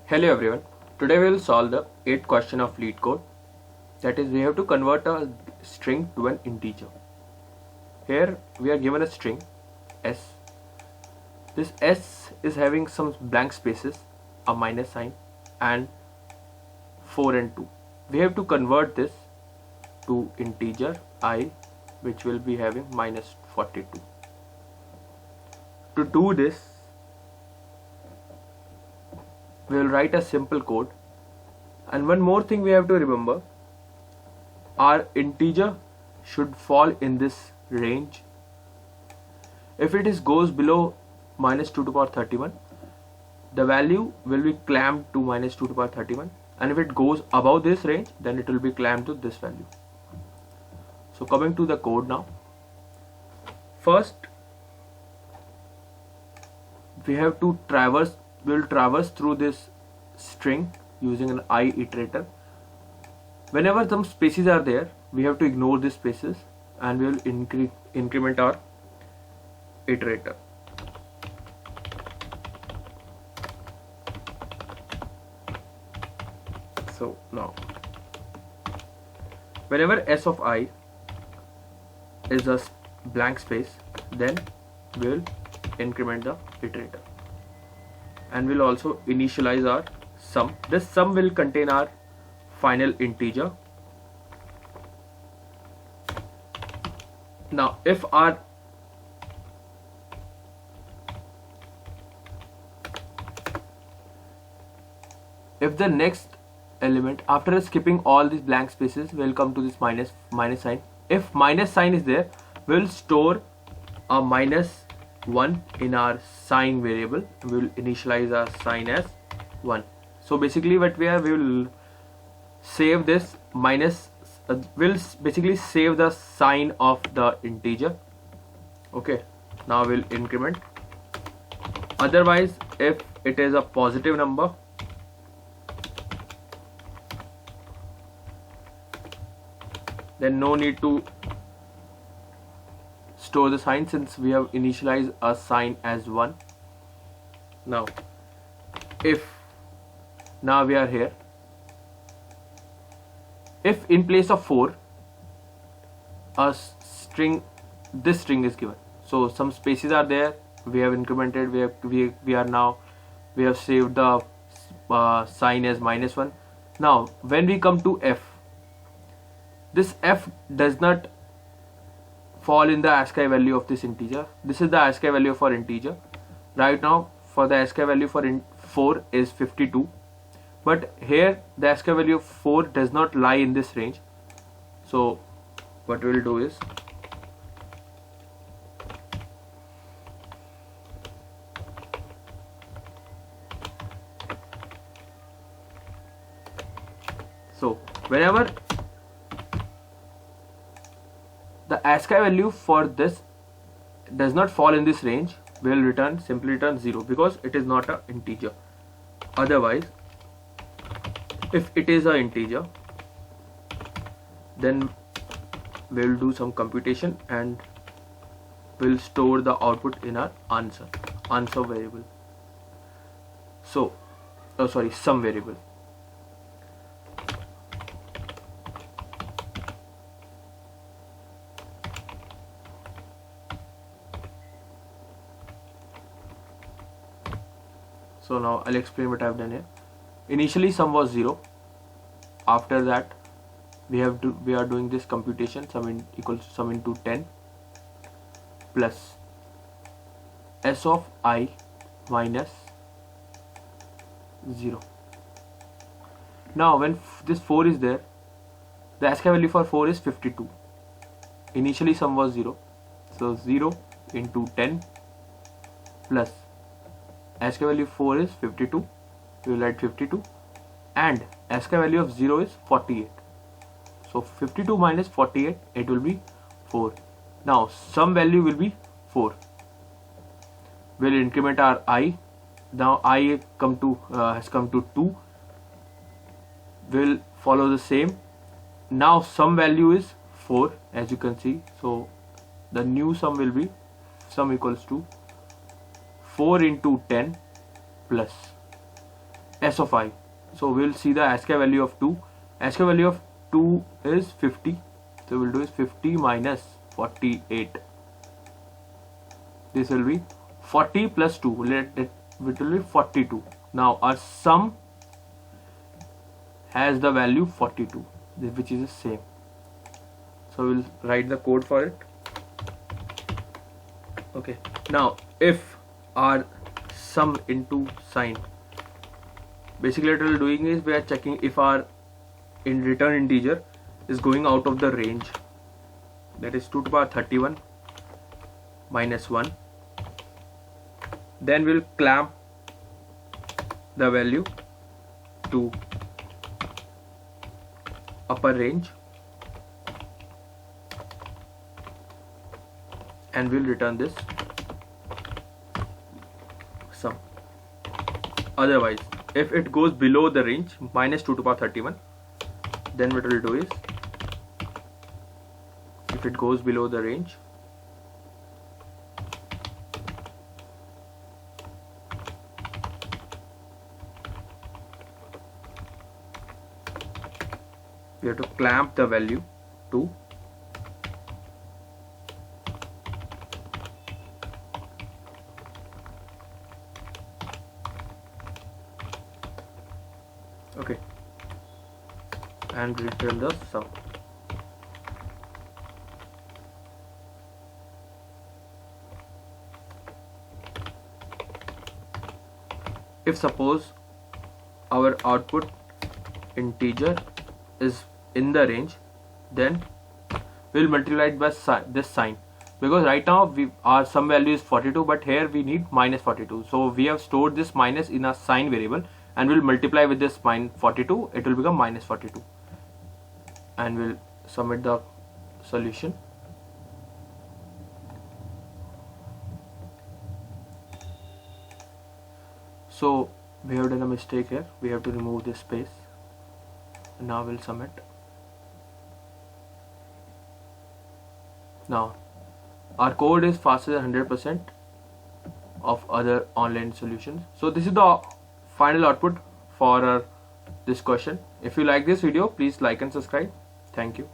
Hello everyone. Today we will solve the 8th question of lead code. That is, we have to convert a string to an integer. Here we are given a string s. This s is having some blank spaces, a minus sign, and 4 and 2. We have to convert this to integer I, which will be having minus 42. To do this, we will write a simple code. And one more thing we have to remember, our integer should fall in this range. If it goes below minus 2 to the power 31, the value will be clamped to minus 2 to the power 31, and if it goes above this range, then it will be clamped to this value. So coming to the code now, first we have to we'll traverse through this string using an I iterator. Whenever some spaces are there, we have to ignore these spaces and we will increment our iterator. So now, whenever s of I is a blank space, then we will increment the iterator, and we'll also initialize our sum. This sum will contain our final integer. Now if the next element, after skipping all these blank spaces, will come to this minus sign. If minus sign is there, we'll store a minus 1 in our sign variable. We will initialize our sign as 1. So basically what we will save this minus, will basically save the sign of the integer. Okay, now we'll increment. Otherwise, if it is a positive number, then no need to store the sign, since we have initialized a sign as 1. Now we are here, if in place of 4 this string is given, so some spaces are there, we have incremented, we have saved the sign as minus 1. Now when we come to f, this f does not fall in the ASCII value of this integer. This is the ASCII value for integer. Right now, for the ASCII value for 4 is 52, but here the ASCII value of 4 does not lie in this range. So what we will do is, so whenever the ASCII value for this does not fall in this range, we will simply return 0, because it is not an integer. Otherwise, if it is an integer, then we will do some computation and we'll store the output in our answer variable. So sum variable. So now I'll explain what I've done here. Initially sum was 0. After that, we are doing this computation, sum equals sum into 10 plus s of I minus 0. Now when this 4 is there, the ASCII value for 4 is 52. Initially sum was 0, so 0 into 10 plus ASCII value 4 is 52, we will write 52, and ASCII value of 0 is 48. So 52 minus 48, it will be 4. Now sum value will be 4. We'll increment our I. Now I has come to 2. We'll follow the same. Now sum value is 4, as you can see. So the new sum will be sum equals to 4 into 10 plus S of I. So we'll see the ASCII value of 2. ASCII value of 2 is 50. So we'll do is 50 minus 48. This will be 40 plus 2. It will be 42. Now our sum has the value 42, which is the same. So we'll write the code for it. Okay. Now if our sum into sign, basically what we're doing is we are checking if our return integer is going out of the range, that is 2 to the power 31 minus 1. Then we'll clamp the value to upper range and we'll return this sum. Otherwise, if it goes below the range minus 2 to the power 31, then what we'll do is, if it goes below the range, we have to clamp the value to okay and return the sum. If suppose our output integer is in the range, then we'll multiply it by this sign, because right now our sum value is 42, but here we need minus 42. So we have stored this minus in a sign variable and we'll multiply with this minus 42, it will become minus 42, and we'll submit the solution. So we have done a mistake here, we have to remove this space, and now we'll submit. Now our code is faster than 100% of other online solutions. So this is the final output for this question. If you like this video, please like and subscribe. Thank you.